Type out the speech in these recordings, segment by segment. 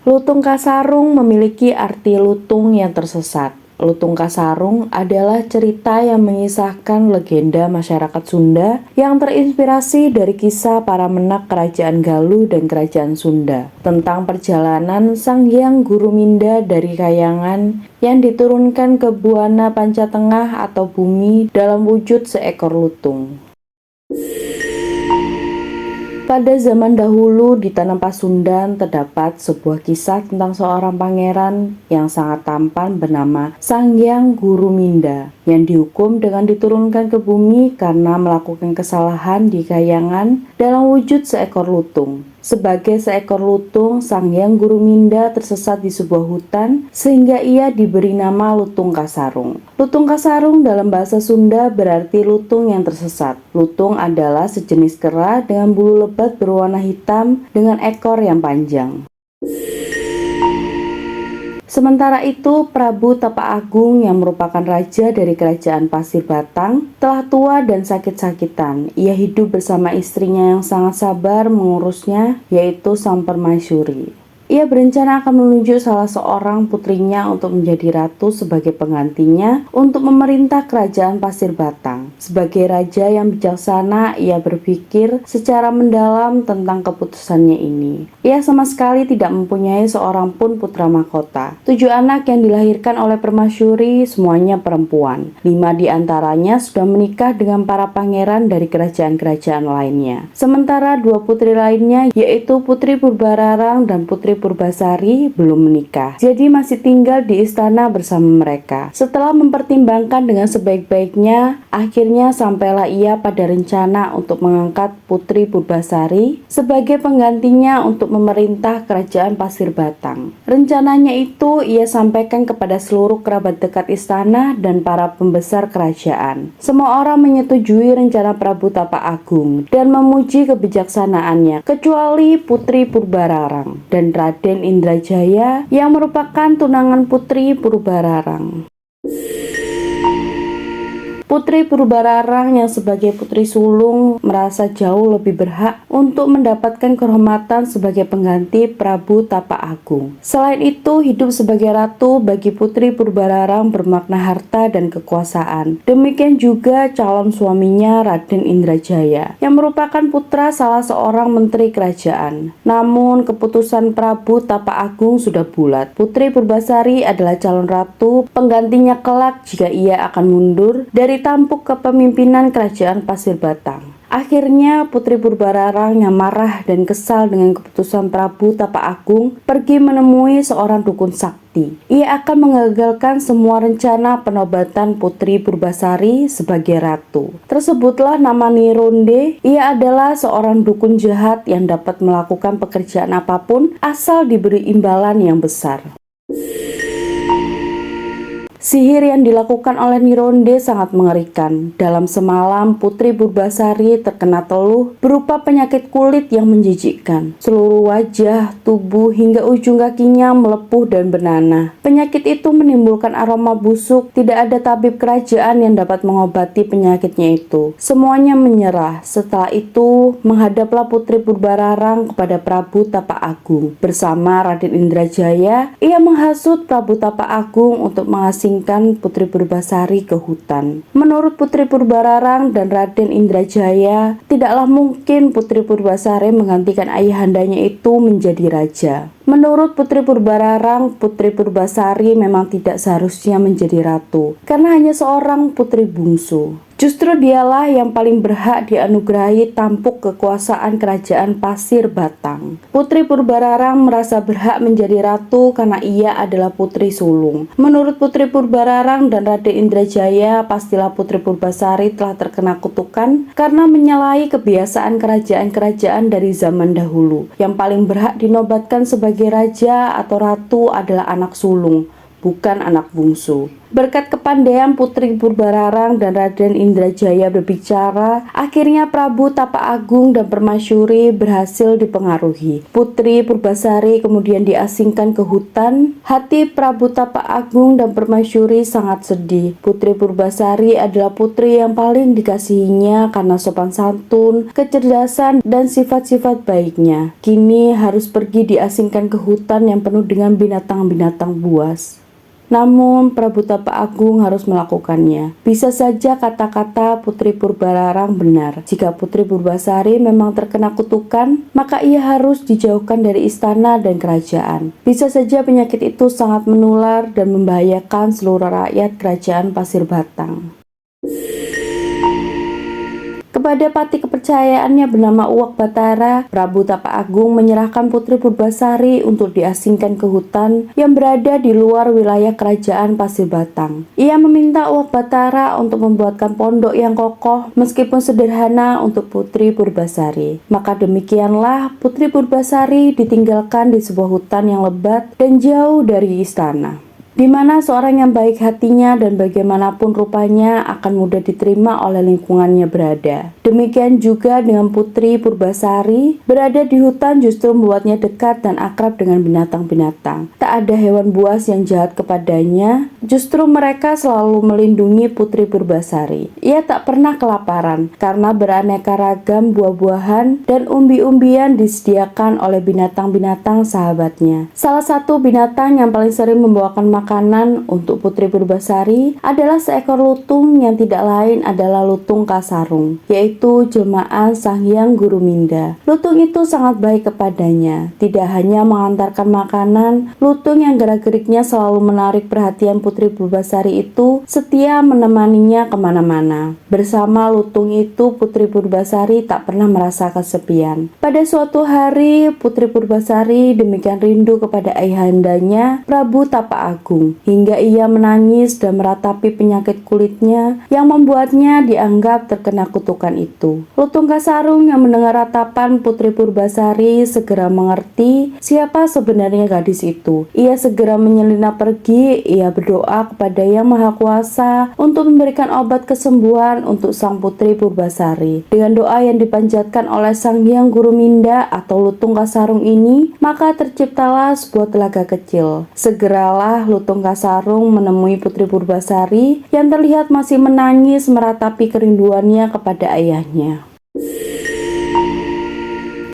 Lutung Kasarung memiliki arti lutung yang tersesat. Lutung Kasarung adalah cerita yang mengisahkan legenda masyarakat Sunda yang terinspirasi dari kisah para menak Kerajaan Galuh dan Kerajaan Sunda tentang perjalanan Sang Hyang Guruminda dari Kayangan yang diturunkan ke Buana Pancatengah atau bumi dalam wujud seekor lutung. Pada zaman dahulu di Tanah Pasundan terdapat sebuah kisah tentang seorang pangeran yang sangat tampan bernama Sang Hyang Guruminda yang dihukum dengan diturunkan ke bumi karena melakukan kesalahan di Kayangan dalam wujud seekor lutung. Sebagai seekor lutung, Sang Hyang Guruminda tersesat di sebuah hutan sehingga ia diberi nama Lutung Kasarung. Lutung Kasarung dalam bahasa Sunda berarti lutung yang tersesat. Lutung adalah sejenis kera dengan bulu lebat berwarna hitam dengan ekor yang panjang. Sementara itu, Prabu Tapak Agung yang merupakan raja dari kerajaan Pasir Batang telah tua dan sakit-sakitan. Ia hidup bersama istrinya yang sangat sabar mengurusnya, yaitu Sang Permaisuri. Ia berencana akan menunjuk salah seorang putrinya untuk menjadi ratu sebagai penggantinya untuk memerintah kerajaan Pasir Batang. Sebagai raja yang bijaksana, ia berpikir secara mendalam tentang keputusannya ini. Ia sama sekali tidak mempunyai seorang pun putra mahkota. 7 anak yang dilahirkan oleh Permaisuri semuanya perempuan. 5 di antaranya sudah menikah dengan para pangeran dari kerajaan-kerajaan lainnya. Sementara 2 putri lainnya, yaitu Putri Purbararang dan Putri Purbasari, belum menikah. Jadi masih tinggal di istana bersama mereka. Setelah mempertimbangkan dengan sebaik-baiknya, akhirnya sampailah ia pada rencana untuk mengangkat Putri Purbasari sebagai penggantinya untuk memerintah kerajaan Pasir Batang. Rencananya itu ia sampaikan kepada seluruh kerabat dekat istana dan para pembesar kerajaan. Semua orang menyetujui rencana Prabu Tapak Agung dan memuji kebijaksanaannya, kecuali Putri Purbararang dan Raden Indrajaya yang merupakan tunangan Putri Purbararang. Putri Purbararang yang sebagai putri sulung merasa jauh lebih berhak untuk mendapatkan kehormatan sebagai pengganti Prabu Tapak Agung. Selain itu, hidup sebagai ratu bagi Putri Purbararang bermakna harta dan kekuasaan. Demikian juga calon suaminya Raden Indrajaya yang merupakan putra salah seorang menteri kerajaan. Namun, keputusan Prabu Tapak Agung sudah bulat. Putri Purbasari adalah calon ratu, penggantinya kelak jika ia akan mundur dari tampuk kepemimpinan kerajaan Pasir Batang. Akhirnya Putri Purbararang yang marah dan kesal dengan keputusan Prabu Tapak Agung pergi menemui seorang dukun sakti. Ia akan mengagalkan semua rencana penobatan Putri Purbasari sebagai ratu. Tersebutlah nama Nironde. Ia adalah seorang dukun jahat yang dapat melakukan pekerjaan apapun asal diberi imbalan yang besar. Sihir yang dilakukan oleh Nironde sangat mengerikan. Dalam semalam, Putri Purbasari terkena teluh berupa penyakit kulit yang menjijikkan. Seluruh wajah, tubuh, hingga ujung kakinya melepuh dan bernanah. Penyakit itu menimbulkan aroma busuk. Tidak ada tabib kerajaan yang dapat mengobati penyakitnya itu. Semuanya menyerah. Setelah itu, menghadaplah Putri Purbararang kepada Prabu Tapak Agung. Bersama Raden Indrajaya, ia menghasut Prabu Tapak Agung untuk mengasingkan Putri Purbasari ke hutan. Menurut Putri Purbararang dan Raden Indrajaya, tidaklah mungkin Putri Purbasari menggantikan ayahandanya itu menjadi raja. Menurut Putri Purbararang, Putri Purbasari memang tidak seharusnya menjadi ratu karena hanya seorang putri bungsu. Justru dialah yang paling berhak dianugerahi tampuk kekuasaan kerajaan Pasir Batang. Putri Purbararang merasa berhak menjadi ratu karena ia adalah putri sulung. Menurut Putri Purbararang dan Raden Indrajaya, pastilah Putri Purbasari telah terkena kutukan karena menyalahi kebiasaan kerajaan-kerajaan dari zaman dahulu. Yang paling berhak dinobatkan sebagai raja atau ratu adalah anak sulung, bukan anak bungsu. Berkat kepandaian Putri Purbararang dan Raden Indrajaya berbicara, akhirnya Prabu Tapak Agung dan Permasyuri berhasil dipengaruhi. Putri Purbasari kemudian diasingkan ke hutan. Hati Prabu Tapak Agung dan Permasyuri sangat sedih. Putri Purbasari adalah putri yang paling dikasihinya karena sopan santun, kecerdasan, dan sifat-sifat baiknya. Kini harus pergi diasingkan ke hutan yang penuh dengan binatang-binatang buas. Namun Prabu Tapak Agung harus melakukannya. Bisa saja kata-kata Putri Purbararang benar. Jika Putri Purbasari memang terkena kutukan, maka ia harus dijauhkan dari istana dan kerajaan. Bisa saja penyakit itu sangat menular dan membahayakan seluruh rakyat kerajaan Pasir Batang. Kepada pati kepercayaannya bernama Uwak Batara, Prabu Tapak Agung menyerahkan Putri Purbasari untuk diasingkan ke hutan yang berada di luar wilayah kerajaan Pasir Batang. Ia meminta Uwak Batara untuk membuatkan pondok yang kokoh meskipun sederhana untuk Putri Purbasari. Maka demikianlah Putri Purbasari ditinggalkan di sebuah hutan yang lebat dan jauh dari istana, di mana seorang yang baik hatinya dan bagaimanapun rupanya akan mudah diterima oleh lingkungannya berada. Demikian juga dengan Putri Purbasari, berada di hutan justru membuatnya dekat dan akrab dengan binatang-binatang. Tak ada hewan buas yang jahat kepadanya, justru mereka selalu melindungi Putri Purbasari. Ia tak pernah kelaparan karena beraneka ragam buah-buahan dan umbi-umbian disediakan oleh binatang-binatang sahabatnya. Salah satu binatang yang paling sering membawakan makanan untuk Putri Purbasari adalah seekor lutung yang tidak lain adalah lutung Kasarung, yaitu jelmaan Sang Hyang Guruminda. Lutung itu sangat baik kepadanya. Tidak hanya mengantarkan makanan, lutung yang gerak-geriknya selalu menarik perhatian Putri Purbasari itu setia menemaninya kemana-mana. Bersama lutung itu, Putri Purbasari tak pernah merasa kesepian. Pada suatu hari, Putri Purbasari demikian rindu kepada ayahandanya, Prabu Tapak Agung, hingga ia menangis dan meratapi penyakit kulitnya yang membuatnya dianggap terkena kutukan itu. Lutung Kasarung yang mendengar ratapan Putri Purbasari segera mengerti siapa sebenarnya gadis itu. Ia segera menyelinap pergi. Ia berdoa kepada Yang Maha Kuasa untuk memberikan obat kesembuhan untuk sang Putri Purbasari. Dengan doa yang dipanjatkan oleh Sang Hyang Guruminda atau Lutung Kasarung ini, maka terciptalah sebuah telaga kecil. Segeralah Lutung Kasarung menemui Putri Purbasari yang terlihat masih menangis meratapi kerinduannya kepada ayahnya.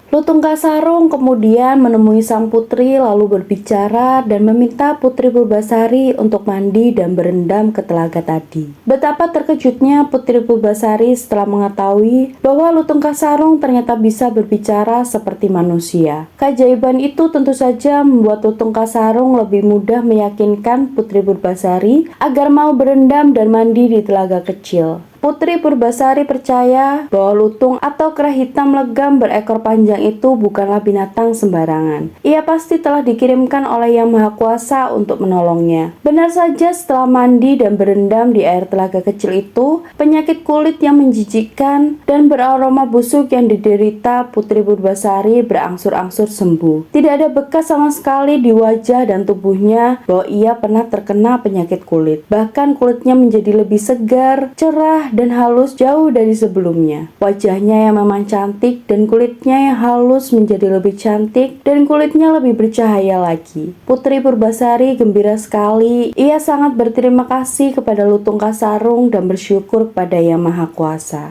Lutung Kasarung kemudian menemui sang putri lalu berbicara dan meminta Putri Purbasari untuk mandi dan berendam ke telaga tadi. Betapa terkejutnya Putri Purbasari setelah mengetahui bahwa Lutung Kasarung ternyata bisa berbicara seperti manusia. Keajaiban itu tentu saja membuat Lutung Kasarung lebih mudah meyakinkan Putri Purbasari agar mau berendam dan mandi di telaga kecil. Putri Purbasari percaya bahwa lutung atau kera hitam legam berekor panjang itu bukanlah binatang sembarangan. Ia pasti telah dikirimkan oleh Yang Maha Kuasa untuk menolongnya. Benar saja setelah mandi dan berendam di air telaga kecil itu, penyakit kulit yang menjijikkan dan beraroma busuk yang diderita Putri Purbasari berangsur-angsur sembuh. Tidak ada bekas sama sekali di wajah dan tubuhnya bahwa ia pernah terkena penyakit kulit. Bahkan kulitnya menjadi lebih segar, cerah, dan halus jauh dari sebelumnya. Wajahnya yang memang cantik dan kulitnya yang halus menjadi lebih cantik dan kulitnya lebih bercahaya lagi. Putri Purbasari gembira sekali. Ia sangat berterima kasih kepada Lutung Kasarung dan bersyukur kepada Yang Maha Kuasa.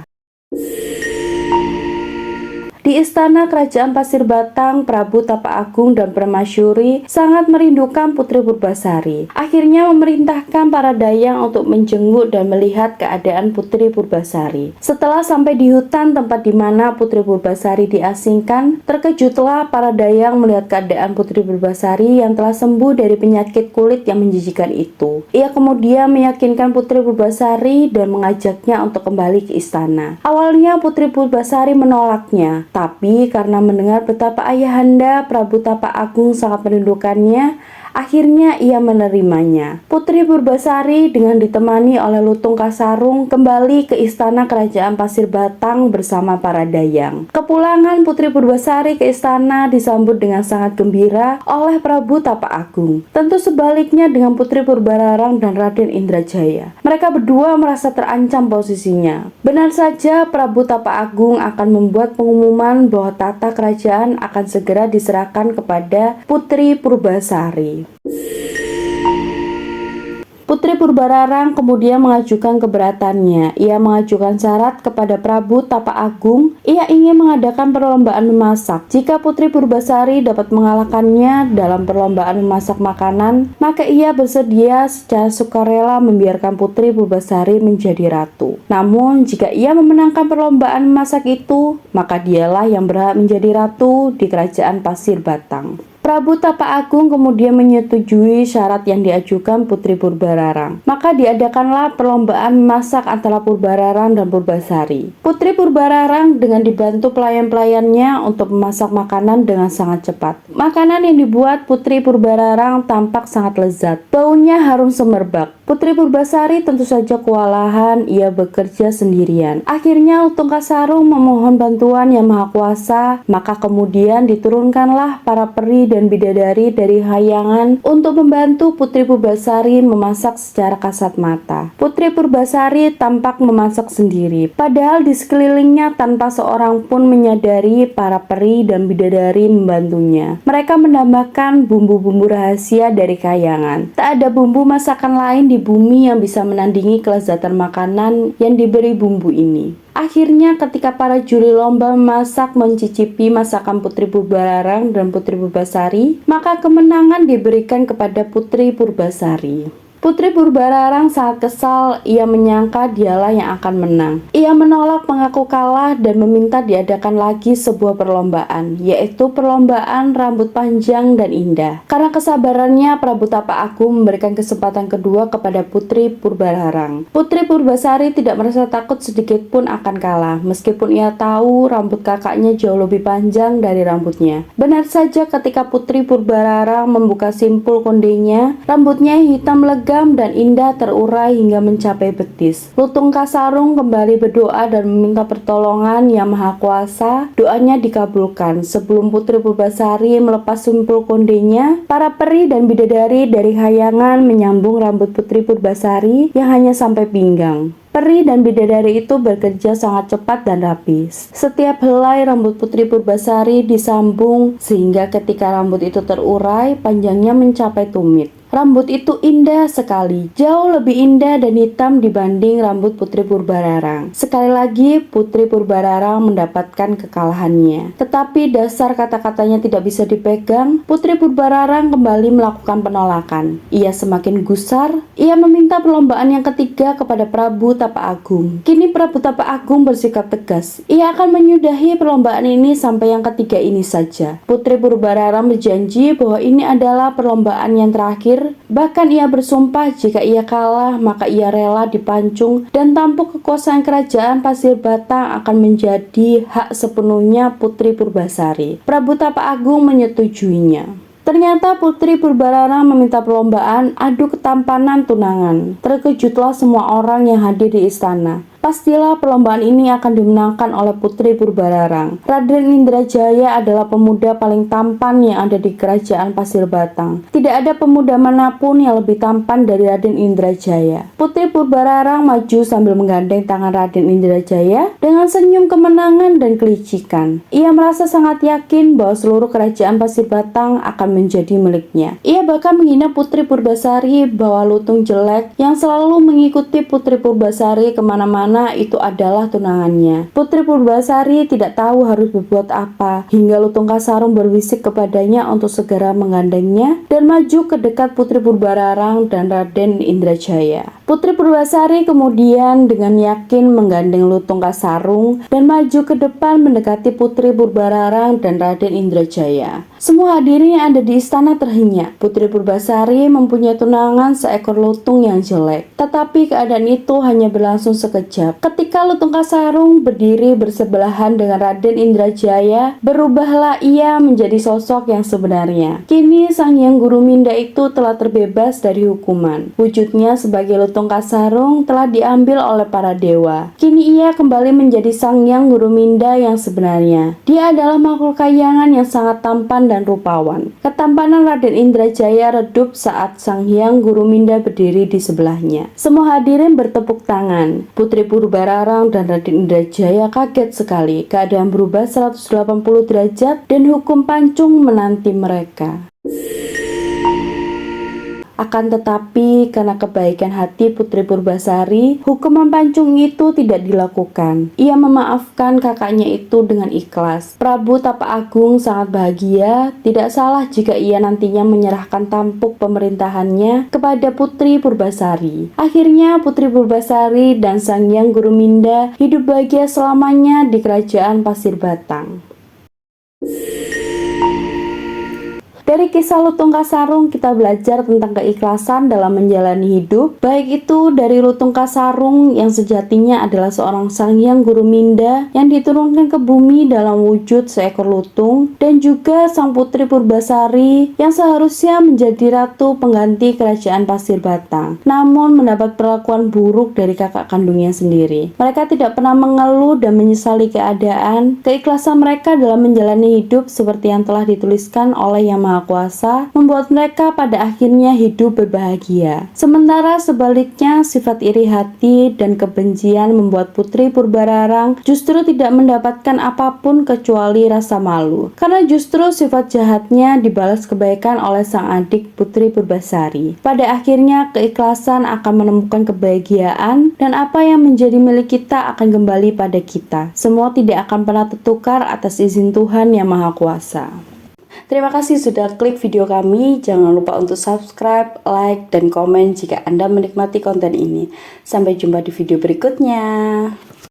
Di istana kerajaan Pasir Batang, Prabu Tapak Agung dan Permasyuri sangat merindukan Putri Purbasari. Akhirnya memerintahkan para dayang untuk menjenguk dan melihat keadaan Putri Purbasari. Setelah sampai di hutan tempat di mana Putri Purbasari diasingkan, terkejutlah para dayang melihat keadaan Putri Purbasari yang telah sembuh dari penyakit kulit yang menjijikan itu. Ia kemudian meyakinkan Putri Purbasari dan mengajaknya untuk kembali ke istana. Awalnya Putri Purbasari menolaknya, tapi karena mendengar betapa ayahanda Prabu Tapak Agung sangat merindukannya, Akhirnya ia menerimanya. Putri Purbasari dengan ditemani oleh Lutung Kasarung kembali ke istana kerajaan Pasir Batang bersama para dayang. Kepulangan Putri Purbasari ke istana disambut dengan sangat gembira oleh Prabu Tapak Agung. Tentu sebaliknya dengan Putri Purbararang dan Raden Indrajaya. Mereka berdua merasa terancam posisinya. Benar saja Prabu Tapak Agung akan membuat pengumuman bahwa tata kerajaan akan segera diserahkan kepada Putri Purbasari. Putri Purbararang kemudian mengajukan keberatannya. Ia mengajukan syarat kepada Prabu Tapak Agung. Ia ingin mengadakan perlombaan memasak. Jika Putri Purbasari dapat mengalahkannya dalam perlombaan memasak makanan, maka ia bersedia secara sukarela membiarkan Putri Purbasari menjadi ratu. Namun, jika ia memenangkan perlombaan memasak itu, maka dialah yang berhak menjadi ratu di kerajaan Pasir Batang. Prabu Tapak Agung kemudian menyetujui syarat yang diajukan Putri Purbararang. Maka diadakanlah perlombaan memasak antara Purbararang dan Purbasari. Putri Purbararang dengan dibantu pelayan-pelayannya untuk memasak makanan dengan sangat cepat. Makanan yang dibuat Putri Purbararang tampak sangat lezat. Baunya harum semerbak. Putri Purbasari tentu saja kewalahan, ia bekerja sendirian. Akhirnya Lutung Kasarung memohon bantuan Yang Maha Kuasa, maka kemudian diturunkanlah para peri dan bidadari dari Hayangan untuk membantu Putri Purbasari memasak secara kasat mata. Putri Purbasari tampak memasak sendiri, padahal di sekelilingnya tanpa seorang pun menyadari para peri dan bidadari membantunya. Mereka menambahkan bumbu-bumbu rahasia dari Kayangan. Tak ada bumbu masakan lain di bumi yang bisa menandingi kelezatan makanan yang diberi bumbu ini. Akhirnya ketika para juri lomba memasak mencicipi masakan Putri Purbararang dan Putri Purbasari, maka kemenangan diberikan kepada Putri Purbasari. Putri Purbararang sangat kesal, ia menyangka dialah yang akan menang. Ia menolak mengaku kalah dan meminta diadakan lagi sebuah perlombaan, yaitu perlombaan rambut panjang dan indah. Karena kesabarannya, Prabu Tapak Agung memberikan kesempatan kedua kepada Putri Purbararang. Putri Purbasari tidak merasa takut sedikit pun akan kalah, meskipun ia tahu rambut kakaknya jauh lebih panjang dari rambutnya. Benar saja ketika Putri Purbararang membuka simpul kondenya, rambutnya hitam legam dan indah terurai hingga mencapai betis. Lutung Kasarung kembali berdoa dan meminta pertolongan Yang Maha Kuasa. Doanya dikabulkan. Sebelum Putri Purbasari melepas simpul kondenya, para peri dan bidadari dari Hayangan menyambung rambut Putri Purbasari yang hanya sampai pinggang. Peri dan bidadari itu bekerja sangat cepat dan rapi. Setiap helai rambut Putri Purbasari disambung sehingga ketika rambut itu terurai, panjangnya mencapai tumit. Rambut itu indah sekali, jauh lebih indah dan hitam dibanding rambut Putri Purbararang. Sekali lagi Putri Purbararang mendapatkan kekalahannya. Tetapi dasar kata-katanya tidak bisa dipegang, Putri Purbararang kembali melakukan penolakan. Ia semakin gusar, ia meminta perlombaan yang ketiga kepada Prabu Tapak Agung. Kini Prabu Tapak Agung bersikap tegas. Ia akan menyudahi perlombaan ini sampai yang ketiga ini saja. Putri Purbararang berjanji bahwa ini adalah perlombaan yang terakhir. Bahkan ia bersumpah jika ia kalah maka ia rela dipancung dan tampuk kekuasaan kerajaan Pasir Batang akan menjadi hak sepenuhnya Putri Purbasari. Prabu Tapak Agung menyetujuinya. Ternyata Putri Purbararang meminta perlombaan adu ketampanan tunangan. Terkejutlah semua orang yang hadir di istana. Pastilah perlombaan ini akan dimenangkan oleh Putri Purbararang. Raden Indrajaya adalah pemuda paling tampan yang ada di kerajaan Pasir Batang. Tidak ada pemuda manapun yang lebih tampan dari Raden Indrajaya. Putri Purbararang maju sambil menggandeng tangan Raden Indrajaya dengan senyum kemenangan dan kelicikan. Ia merasa sangat yakin bahwa seluruh kerajaan Pasir Batang akan menjadi miliknya. Ia bahkan menghina Putri Purbasari bahwa Lutung jelek yang selalu mengikuti Putri Purbasari kemana-mana itu adalah tunangannya. Putri Purbasari tidak tahu harus berbuat apa, hingga Lutung Kasarung berbisik kepadanya untuk segera menggandengnya dan maju ke dekat Putri Purbararang dan Raden Indrajaya. Putri Purbasari kemudian dengan yakin menggandeng Lutung Kasarung dan maju ke depan mendekati Putri Purbararang dan Raden Indrajaya. Semua hadirin yang ada di istana terhenyak. Putri Purbasari mempunyai tunangan seekor lutung yang jelek, tetapi keadaan itu hanya berlangsung sekejap. berucap, ketika Lutung Kasarung berdiri bersebelahan dengan Raden Indrajaya, berubahlah ia menjadi sosok yang sebenarnya. Kini Sang Hyang Guruminda itu telah terbebas dari hukuman. Wujudnya sebagai Lutung Kasarung telah diambil oleh para dewa. Kini ia kembali menjadi Sang Hyang Guruminda yang sebenarnya. Dia adalah makhluk kayangan yang sangat tampan dan rupawan. Ketampanan Raden Indrajaya redup saat Sang Hyang Guruminda berdiri di sebelahnya. Semua hadirin bertepuk tangan. Putri Purbararang dan Raden Indrajaya kaget sekali. Keadaan berubah 180 derajat dan hukum pancung menanti mereka. Akan tetapi, karena kebaikan hati Putri Purbasari, hukuman pancung itu tidak dilakukan. Ia memaafkan kakaknya itu dengan ikhlas. Prabu Tapa Agung sangat bahagia, tidak salah jika ia nantinya menyerahkan tampuk pemerintahannya kepada Putri Purbasari. Akhirnya Putri Purbasari dan Sang Hyang Guruminda hidup bahagia selamanya di Kerajaan Pasir Batang. Dari kisah Lutung Kasarung kita belajar tentang keikhlasan dalam menjalani hidup, baik itu dari Lutung Kasarung yang sejatinya adalah seorang Sang Hyang Guruminda yang diturunkan ke bumi dalam wujud seekor lutung, dan juga Sang Putri Purbasari yang seharusnya menjadi ratu pengganti Kerajaan Pasir Batang, namun mendapat perlakuan buruk dari kakak kandungnya sendiri. Mereka tidak pernah mengeluh dan menyesali keadaan. Keikhlasan mereka dalam menjalani hidup seperti yang telah dituliskan oleh Yang Maha Kuasa membuat mereka pada akhirnya hidup berbahagia. Sementara sebaliknya, sifat iri hati dan kebencian membuat Putri Purbararang justru tidak mendapatkan apapun kecuali rasa malu, karena justru sifat jahatnya dibalas kebaikan oleh sang adik Putri Purbasari. Pada akhirnya keikhlasan akan menemukan kebahagiaan, dan apa yang menjadi milik kita akan kembali pada kita. Semua tidak akan pernah tertukar atas izin Tuhan Yang Maha Kuasa. Terima kasih sudah klik video kami. Jangan lupa untuk subscribe, like, dan komen jika Anda menikmati konten ini. Sampai jumpa di video berikutnya.